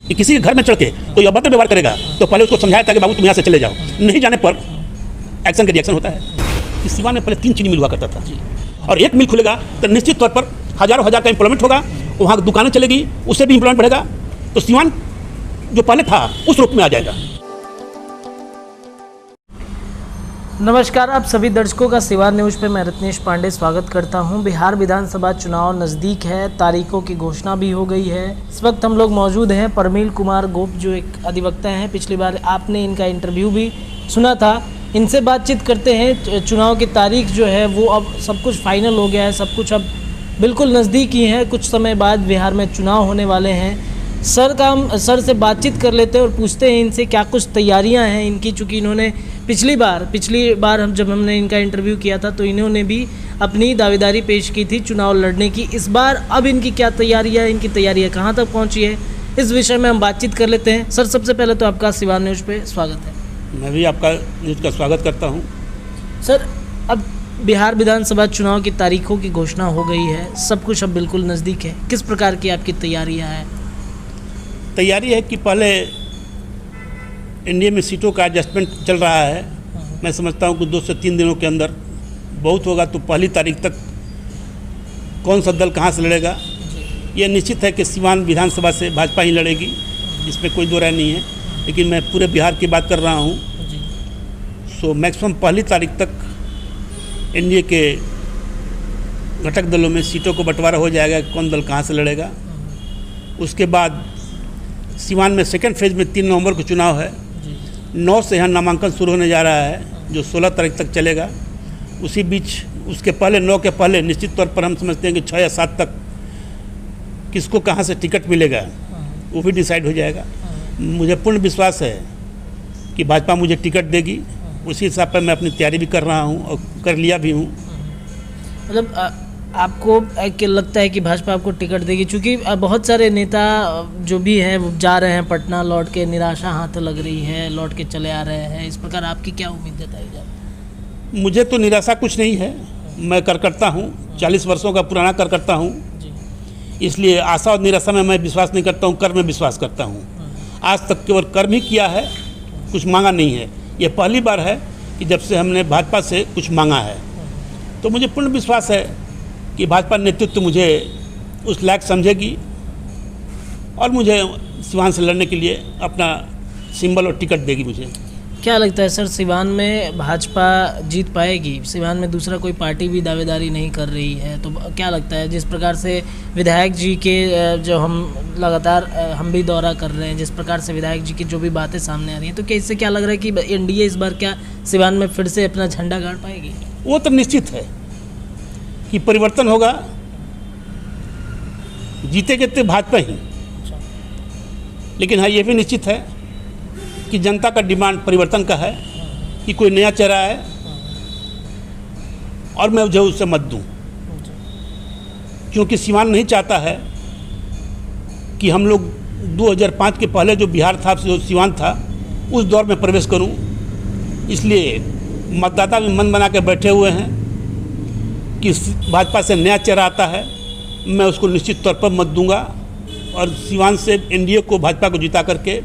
कि किसी के घर में चढ़ के कोई अभद्र व्यवहार करेगा तो पहले उसको समझाया था कि बाबू तुम यहाँ से चले जाओ, नहीं जाने पर एक्शन का रिएक्शन होता है। कि सिवान में पहले 3 चीनी मिल हुआ करता था और एक मिल खुलेगा तो निश्चित तौर पर हज़ारों हज़ार का एम्प्लॉयमेंट होगा, वहाँ दुकानें चलेगी, उससे भी एम्प्लॉयमेंट बढ़ेगा, तो सिवान जो पहले था उस रूप में आ जाएगा। नमस्कार, आप सभी दर्शकों का सिवान न्यूज़ पे मैं रत्नेश पांडे स्वागत करता हूं। बिहार विधानसभा चुनाव नज़दीक है, तारीखों की घोषणा भी हो गई है। इस वक्त हम लोग मौजूद हैं प्रमिल कुमार गोप, जो एक अधिवक्ता हैं। पिछली बार आपने इनका इंटरव्यू भी सुना था। इनसे बातचीत करते हैं। चुनाव की तारीख जो है वो अब सब कुछ फाइनल हो गया है, सब कुछ अब बिल्कुल नज़दीक ही है। कुछ समय बाद बिहार में चुनाव होने वाले हैं। सर से बातचीत कर लेते हैं और पूछते हैं इनसे क्या कुछ तैयारियां हैं इनकी, चूँकि इन्होंने पिछली बार जब हमने इनका इंटरव्यू किया था तो इन्होंने भी अपनी दावेदारी पेश की थी चुनाव लड़ने की। इस बार अब इनकी क्या तैयारियां हैं, इनकी तैयारियां कहां तक पहुंची है, इस विषय में हम बातचीत कर लेते हैं। सर, सबसे पहले तो आपका सिवान न्यूज़ पे स्वागत है। मैं भी आपका न्यूज़ का स्वागत करता हूँ। सर, अब बिहार विधानसभा चुनाव की तारीखों की घोषणा हो गई है, सब कुछ अब बिल्कुल नज़दीक है। किस प्रकार की आपकी तैयारियाँ हैं? तैयारी है कि पहले एनडीए में सीटों का एडजस्टमेंट चल रहा है। मैं समझता हूँ कि 2 से 3 दिनों के अंदर बहुत होगा तो पहली तारीख तक कौन सा दल कहाँ से लड़ेगा ये निश्चित है कि सिवान विधानसभा से भाजपा ही लड़ेगी, इसमें कोई दो राय नहीं है। लेकिन मैं पूरे बिहार की बात कर रहा हूँ, सो मैक्सिमम पहली तारीख तक एनडीए के घटक दलों में सीटों को बंटवारा हो जाएगा, कौन दल कहाँ से लड़ेगा। उसके बाद सिवान में सेकेंड फेज में 3 नवंबर को चुनाव है। 9 से यहाँ नामांकन शुरू होने जा रहा है जो 16 तारीख तक चलेगा। उसी बीच उसके पहले 9 के पहले निश्चित तौर पर हम समझते हैं कि 6 या 7 तक किसको कहाँ से टिकट मिलेगा वो भी डिसाइड हो जाएगा। मुझे पूर्ण विश्वास है कि भाजपा मुझे टिकट देगी, उसी हिसाब पर मैं अपनी तैयारी भी कर रहा हूँ और कर लिया भी हूँ। मतलब आपको लगता है कि भाजपा आपको टिकट देगी, क्योंकि बहुत सारे नेता जो भी हैं वो जा रहे हैं पटना, लौट के निराशा हाथ लग रही है, लौट के चले आ रहे हैं। इस प्रकार आपकी क्या उम्मीद जताई जाए? मुझे तो निराशा कुछ नहीं है, मैं करता हूँ, 40 वर्षों का पुराना करता हूँ, इसलिए आशा और निराशा में मैं विश्वास नहीं करता हूँ, कर्म में विश्वास करता हूँ। आज तक केवल कर्म ही किया है, कुछ मांगा नहीं है। ये पहली बार है कि जब से हमने भाजपा से कुछ मांगा है, तो मुझे पूर्ण विश्वास है कि भाजपा नेतृत्व मुझे उस लायक समझेगी और मुझे सिवान से लड़ने के लिए अपना सिंबल और टिकट देगी। मुझे क्या लगता है सर, सिवान में भाजपा जीत पाएगी? सिवान में दूसरा कोई पार्टी भी दावेदारी नहीं कर रही है, तो क्या लगता है जिस प्रकार से विधायक जी के जो हम लगातार हम भी दौरा कर रहे हैं, जिस प्रकार से विधायक जी की जो भी बातें सामने आ रही हैं, तो क्या इससे क्या लग रहा है कि एनडीए इस बार क्या सिवान में फिर से अपना झंडा गाड़ पाएगी? वो तो निश्चित है कि परिवर्तन होगा, जीतेगे तो भाजपा ही। लेकिन हाँ, ये भी निश्चित है कि जनता का डिमांड परिवर्तन का है कि कोई नया चेहरा है और मैं जो उससे मत दूं, क्योंकि सिवान नहीं चाहता है कि हम लोग 2005 के पहले जो बिहार था, जो सिवान था, उस दौर में प्रवेश करूं। इसलिए मतदाता भी मन बना के बैठे हुए हैं कि भाजपा से नया चेहरा आता है, मैं उसको निश्चित तौर पर मत दूंगा और सिवान से एनडीए को, भाजपा को जिता करके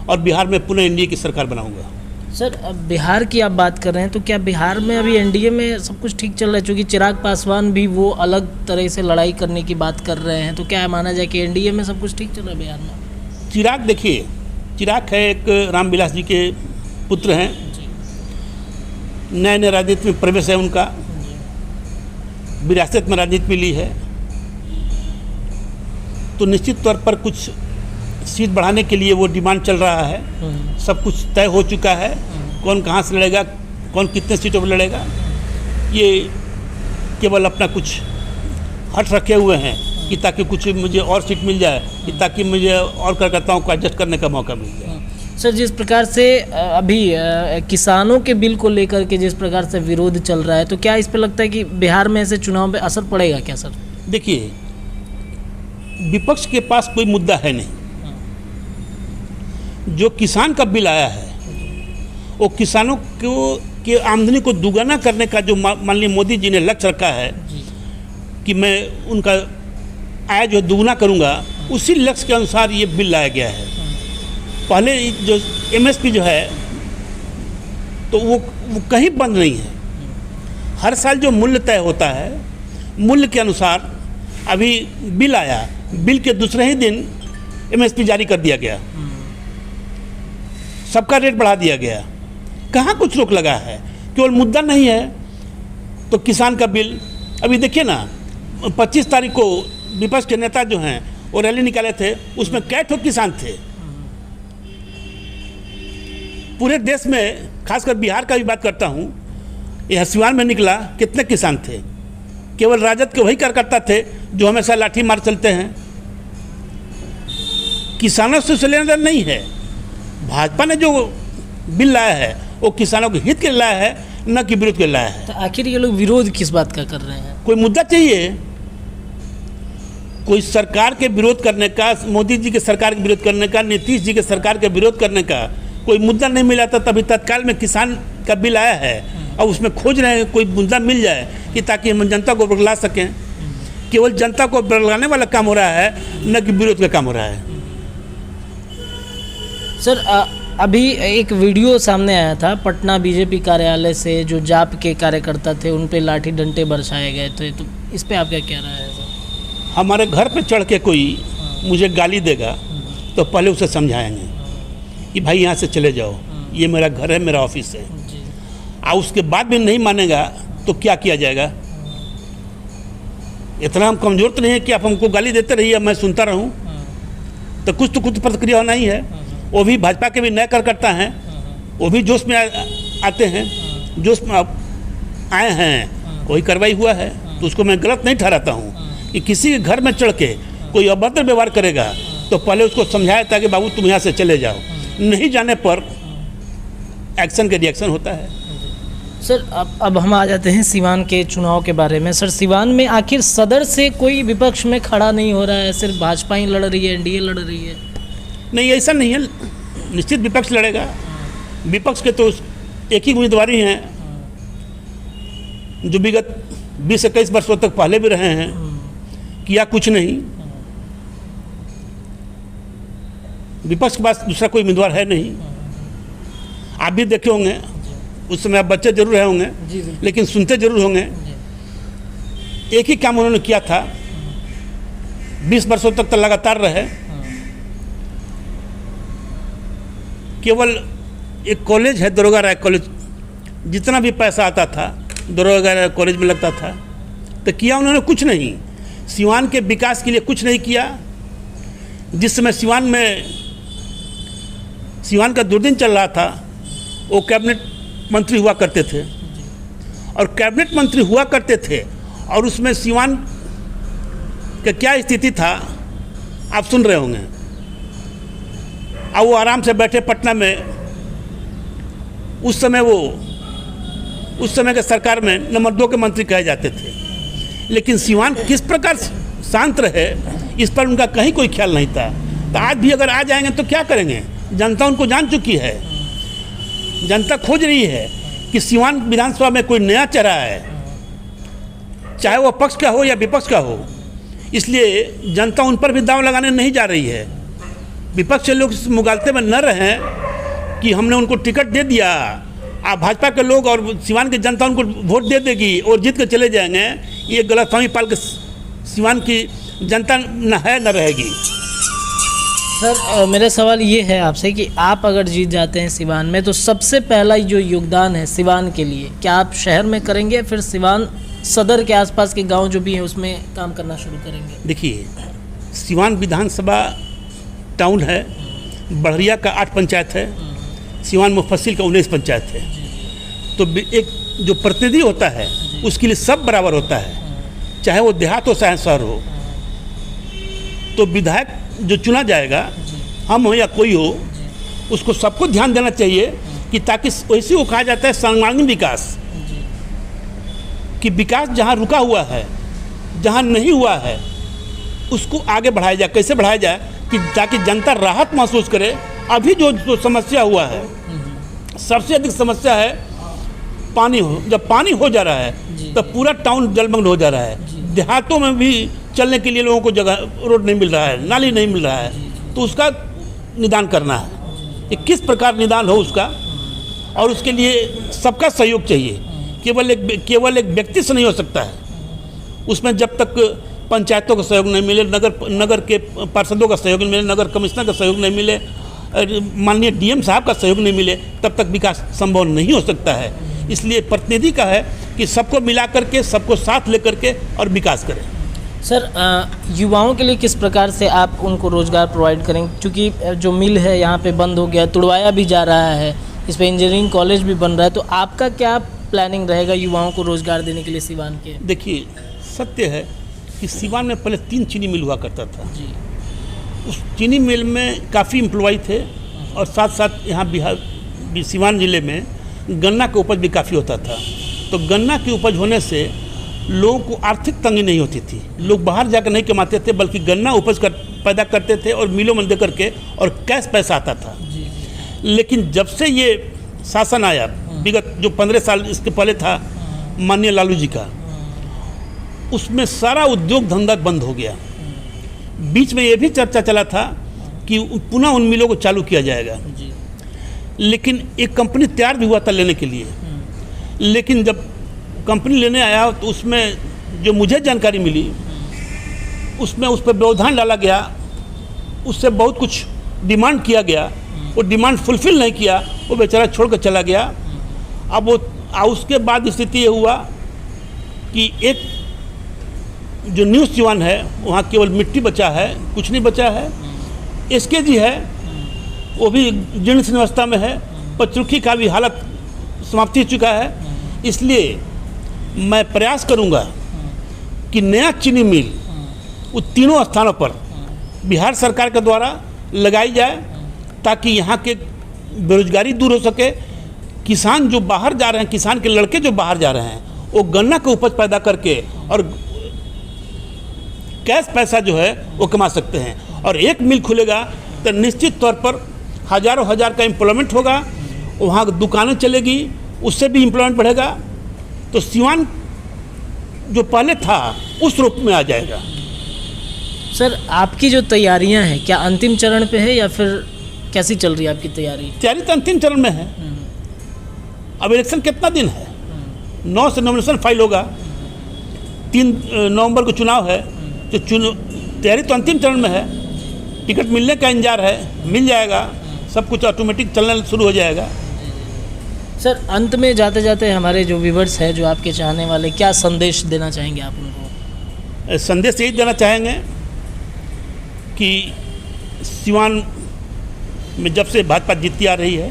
और बिहार में पुनः एनडीए की सरकार बनाऊंगा। सर, अब बिहार की आप बात कर रहे हैं, तो क्या बिहार में अभी एनडीए में सब कुछ ठीक चल रहा है? क्योंकि चिराग पासवान भी वो अलग तरह से लड़ाई करने की बात कर रहे हैं, तो क्या माना जाए कि एनडीए में सब कुछ ठीक चल रहा है बिहार में? चिराग, देखिए, चिराग है एक रामविलास जी के पुत्र हैं, नए नए राजनीति में प्रवेश है उनका, विरासत में राजनीति मिली है, तो निश्चित तौर पर कुछ सीट बढ़ाने के लिए वो डिमांड चल रहा है। सब कुछ तय हो चुका है, कौन कहाँ से लड़ेगा, कौन कितने सीटों पर लड़ेगा, ये केवल अपना कुछ हट रखे हुए हैं कि ताकि कुछ मुझे और सीट मिल जाए, कि ताकि मुझे और कार्यकर्ताओं को एडजस्ट करने का मौका मिल जाए। सर, जिस प्रकार से अभी किसानों के बिल को लेकर के जिस प्रकार से विरोध चल रहा है, तो क्या इस पर लगता है कि बिहार में ऐसे चुनाव पे असर पड़ेगा क्या सर? देखिए, विपक्ष के पास कोई मुद्दा है नहीं। जो किसान का बिल आया है वो किसानों को के आमदनी को दुगना करने का जो माननीय मोदी जी ने लक्ष्य रखा है कि मैं उनका आय जो दुगना करूंगा, उसी लक्ष्य के अनुसार ये बिल लाया गया है। पहले जो एमएसपी जो है तो वो कहीं बंद नहीं है। हर साल जो मूल्य तय होता है, मूल्य के अनुसार अभी बिल आया, बिल के दूसरे ही दिन एमएसपी जारी कर दिया गया, सबका रेट बढ़ा दिया गया। कहाँ कुछ रोक लगा है? केवल मुद्दा नहीं है तो किसान का बिल। अभी देखिए ना, 25 तारीख को विपक्ष के नेता जो हैं वो रैली निकाले थे, उसमें कै ठो किसान थे। पूरे देश में, खासकर बिहार का भी बात करता हूँ, यह सिवान में निकला, कितने किसान थे? केवल राजद के वही कार्यकर्ता थे जो हमेशा लाठी मार चलते हैं। किसानों से लेना देना नहीं है। भाजपा ने जो बिल लाया है वो किसानों के हित के लिए लाया है, न कि विरोध के लिए लाया है। तो आखिर ये लोग विरोध किस बात का कर रहे हैं? कोई मुद्दा चाहिए, कोई सरकार के विरोध करने का, मोदी जी के सरकार के विरोध करने का, नीतीश जी के सरकार के विरोध करने का कोई मुद्दा नहीं मिला था। तभी तत्काल में किसान का बिल आया है और उसमें खोज रहे हैं कोई मुद्दा मिल जाए कि ताकि हम जनता को बरगला सकें। केवल जनता को बरगलाने वाला काम हो रहा है, न कि विरोध का काम हो रहा है। सर, अभी एक वीडियो सामने आया था, पटना बीजेपी कार्यालय से जो जाप के कार्यकर्ता थे उन पे लाठी डंडे बरसाए गए थे, तो इस पे आपका क्या राय है सर? हमारे घर पे चढ़ के कोई मुझे गाली देगा तो पहले उसे समझाएंगे कि भाई यहाँ से चले जाओ, ये मेरा घर है, मेरा ऑफिस है। और उसके बाद भी नहीं मानेगा तो क्या किया जाएगा? इतना हम कमज़ोर तो नहीं है कि आप हमको गाली देते रहिए, मैं सुनता रहूं। तो कुछ प्रतिक्रिया होना ही है। वो भी भाजपा के भी नए कार्यकर्ता हैं, वो भी जोश में आते हैं, जोश में आए हैं, वही कार्रवाई हुआ है। तो उसको मैं गलत नहीं ठहराता हूँ कि किसी के घर में चढ़ के कोई अभद्र व्यवहार करेगा तो पहले उसको समझाया था कि बाबू तुम यहाँ से चले जाओ। नहीं जाने पर एक्शन के रिएक्शन होता है। सर, अब हम आ जाते हैं सिवान के चुनाव के बारे में। सर, सिवान में आखिर सदर से कोई विपक्ष में खड़ा नहीं हो रहा है, सिर्फ भाजपा ही लड़ रही है, एनडीए लड़ रही है? नहीं, ऐसा नहीं है, निश्चित विपक्ष लड़ेगा। विपक्ष के तो एक ही उम्मीदवारी हैं जो विगत 20-21 वर्षों तक पहले भी रहे हैं, किया कुछ नहीं। विपक्ष के पास दूसरा कोई उम्मीदवार है नहीं। आप भी देखे होंगे, उस समय आप बच्चे जरूर रहे होंगे, लेकिन सुनते जरूर होंगे। एक ही काम उन्होंने किया था, 20 वर्षों तक तो लगातार रहे। केवल एक कॉलेज है, दरोगा राय कॉलेज, जितना भी पैसा आता था दरोगा राय कॉलेज में लगता था। तो किया उन्होंने कुछ नहीं। सिवान के विकास के लिए कुछ नहीं किया। जिस समय सिवान का दुर्दिन चल रहा था, वो कैबिनेट मंत्री हुआ करते थे, और कैबिनेट मंत्री हुआ करते थे, और उसमें सिवान का क्या स्थिति था आप सुन रहे होंगे। अब वो आराम से बैठे पटना में, उस समय के सरकार में नंबर 2 के मंत्री कहे जाते थे। लेकिन सिवान किस प्रकार शांत रहे, इस पर उनका कहीं कोई ख्याल नहीं था। तो आज भी अगर आ जाएंगे तो क्या करेंगे? जनता उनको जान चुकी है। जनता खोज रही है कि सिवान विधानसभा में कोई नया चेहरा है, चाहे वो पक्ष का हो या विपक्ष का हो। इसलिए जनता उन पर भी दांव लगाने नहीं जा रही है। विपक्ष के लोग इस मुगालते में न रहें कि हमने उनको टिकट दे दिया, आप भाजपा के लोग और सिवान की जनता उनको वोट दे देगी और जीत के चले जाएंगे। ये गलतफहमी पाल के सिवान की जनता न है न रहेगी। सर, मेरा सवाल ये है आपसे कि आप अगर जीत जाते हैं सिवान में, तो सबसे पहला जो योगदान है सिवान के लिए, क्या आप शहर में करेंगे, फिर सिवान सदर के आसपास के गांव जो भी हैं उसमें काम करना शुरू करेंगे? देखिए, सिवान विधानसभा टाउन है, बड़हरिया का 8 पंचायत है, सिवान मुफस्सिल का 19 पंचायत है। तो एक जो प्रतिनिधि होता है उसके लिए सब बराबर होता है, चाहे वो देहात हो चाहे शहर हो। तो विधायक जो चुना जाएगा, हम हो या कोई हो, उसको सबको ध्यान देना चाहिए कि ताकि वैसे वो कहा जाता है सर्वांगीण विकास, कि विकास जहाँ रुका हुआ है, जहाँ नहीं हुआ है, उसको आगे बढ़ाया जाए। कैसे बढ़ाया जाए कि ताकि जनता राहत महसूस करे। अभी जो समस्या हुआ है, सबसे अधिक समस्या है पानी हो। जब पानी हो जा रहा है तो पूरा टाउन जलमग्न हो जा रहा है। देहातों में भी चलने के लिए लोगों को जगह, रोड नहीं मिल रहा है, नाली नहीं मिल रहा है, तो उसका निदान करना है। कि किस प्रकार निदान हो उसका, और उसके लिए सबका सहयोग चाहिए। केवल एक व्यक्ति से नहीं हो सकता है। उसमें जब तक पंचायतों का सहयोग नहीं मिले, नगर के पार्षदों का सहयोग नहीं मिले, नगर कमिश्नर का सहयोग नहीं मिले, माननीय डीएम साहब का सहयोग नहीं मिले, तब तक विकास संभव नहीं हो सकता है। इसलिए प्रतिनिधि का है कि सबको मिला करके, सबको साथ लेकर के और विकास करें। सर, युवाओं के लिए किस प्रकार से आप उनको रोज़गार प्रोवाइड करेंगे? क्योंकि जो मिल है यहाँ पे बंद हो गया, तुड़वाया भी जा रहा है, इस पर इंजीनियरिंग कॉलेज भी बन रहा है, तो आपका क्या प्लानिंग रहेगा युवाओं को रोज़गार देने के लिए सिवान के? देखिए, सत्य है कि सिवान में पहले 3 चीनी मिल हुआ करता था जी। उस चीनी मिल में काफ़ी एम्प्लॉय थे, और साथ साथ यहाँ सिवान ज़िले में गन्ना का उपज भी काफ़ी होता था। तो गन्ना की उपज होने से लोगों को आर्थिक तंगी नहीं होती थी। लोग बाहर जाकर नहीं कमाते थे, बल्कि गन्ना उपज पैदा करते थे और मिलों में दे करके, और कैश पैसा आता था। लेकिन जब से ये शासन आया, विगत जो 15 साल इसके पहले था माननीय लालू जी का, उसमें सारा उद्योग धंधा बंद हो गया। बीच में ये भी चर्चा चला था कि पुनः उन मिलों को चालू किया जाएगा, लेकिन एक कंपनी तैयार भी हुआ था लेने के लिए। लेकिन जब कंपनी लेने आया तो उसमें जो मुझे जानकारी मिली, उसमें उस पर व्यवधान डाला गया, उससे बहुत कुछ डिमांड किया गया, वो डिमांड फुलफिल नहीं किया, वो बेचारा छोड़ कर चला गया। अब वो उसके बाद स्थिति ये हुआ कि एक जो न्यू सिवान है वहाँ केवल मिट्टी बचा है, कुछ नहीं बचा है। एसके जी है, वो भी जीर्ण शीर्ण अवस्था में है, पचरुखी का भी हालत समाप्ति हो चुका है। इसलिए मैं प्रयास करूंगा कि नया चीनी मिल उन तीनों स्थानों पर बिहार सरकार के द्वारा लगाई जाए, ताकि यहाँ के बेरोजगारी दूर हो सके। किसान जो बाहर जा रहे हैं, किसान के लड़के जो बाहर जा रहे हैं, वो गन्ना का उपज पैदा करके और कैश पैसा जो है वो कमा सकते हैं। और एक मिल खुलेगा तो निश्चित तौर पर हज़ारों हज़ार का एम्प्लॉयमेंट होगा, वहाँ दुकानें चलेगी, उससे भी एम्प्लॉयमेंट बढ़ेगा। तो सिवान जो पहले था उस रूप में आ जाएगा। सर, आपकी जो तैयारियां हैं क्या अंतिम चरण पे है, या फिर कैसी चल रही है आपकी तैयारी? तैयारी तो अंतिम चरण में है। अब इलेक्शन कितना दिन है? 9 से नॉमिनेशन फाइल होगा, 3 नवंबर को चुनाव है। तो तैयारी तो अंतिम चरण में है। टिकट मिलने का इंतजार है, मिल जाएगा, सब कुछ ऑटोमेटिक चलना शुरू हो जाएगा। सर, अंत में जाते जाते हमारे जो व्यूवर्स हैं, जो आपके चाहने वाले, क्या संदेश देना चाहेंगे आप उनको? संदेश यही देना चाहेंगे कि सिवान में जब से भाजपा जीतती आ रही है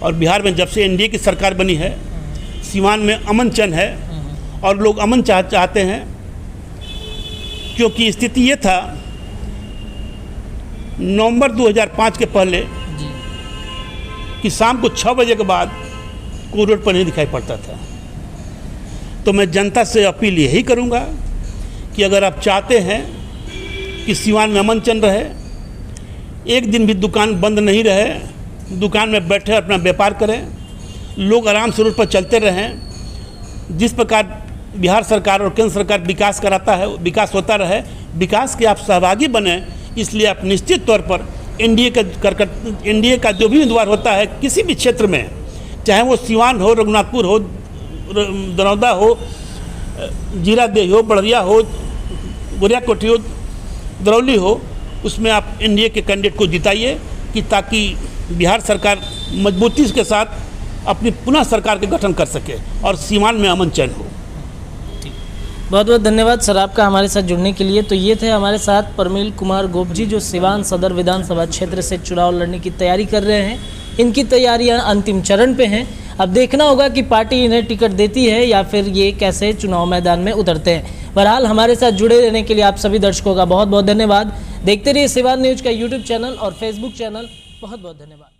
और बिहार में जब से एनडीए की सरकार बनी है, सिवान में अमन चैन है, और लोग अमन चाहते हैं। क्योंकि स्थिति ये था, नवंबर 2005 के पहले कि शाम को 6 बजे के बाद कोई रोड पर नहीं दिखाई पड़ता था। तो मैं जनता से अपील यही करूंगा कि अगर आप चाहते हैं कि सिवान में अमन चैन रहे, एक दिन भी दुकान बंद नहीं रहे, दुकान में बैठे अपना व्यापार करें, लोग आराम से रोड पर चलते रहें। जिस प्रकार बिहार सरकार और केंद्र सरकार विकास कराता है, विकास होता रहे, विकास के आप सहभागी बने। इसलिए आप निश्चित तौर पर एनडीए का जो भी उम्मीदवार होता है किसी भी क्षेत्र में, चाहे वो सिवान हो, रघुनाथपुर हो, दरौदा हो, जीरादेही हो, बड़रिया हो, गोरियाकोठी हो, दरौली हो, उसमें आप एनडीए के कैंडिडेट को जिताइए, कि ताकि बिहार सरकार मजबूती के साथ अपनी पुनः सरकार के गठन कर सके और सिवान में अमन चैन हो। बहुत बहुत धन्यवाद सर आपका हमारे साथ जुड़ने के लिए। तो ये थे हमारे साथ परमील कुमार गोप जी, जो सिवान सदर विधानसभा क्षेत्र से चुनाव लड़ने की तैयारी कर रहे हैं। इनकी तैयारियां अंतिम चरण पे हैं। अब देखना होगा कि पार्टी इन्हें टिकट देती है या फिर ये कैसे चुनाव मैदान में उतरते हैं। बहरहाल हमारे साथ जुड़े रहने के लिए आप सभी दर्शकों का बहुत बहुत धन्यवाद। देखते रहिए सिवान न्यूज़ का यूट्यूब चैनल और फेसबुक चैनल। बहुत बहुत धन्यवाद।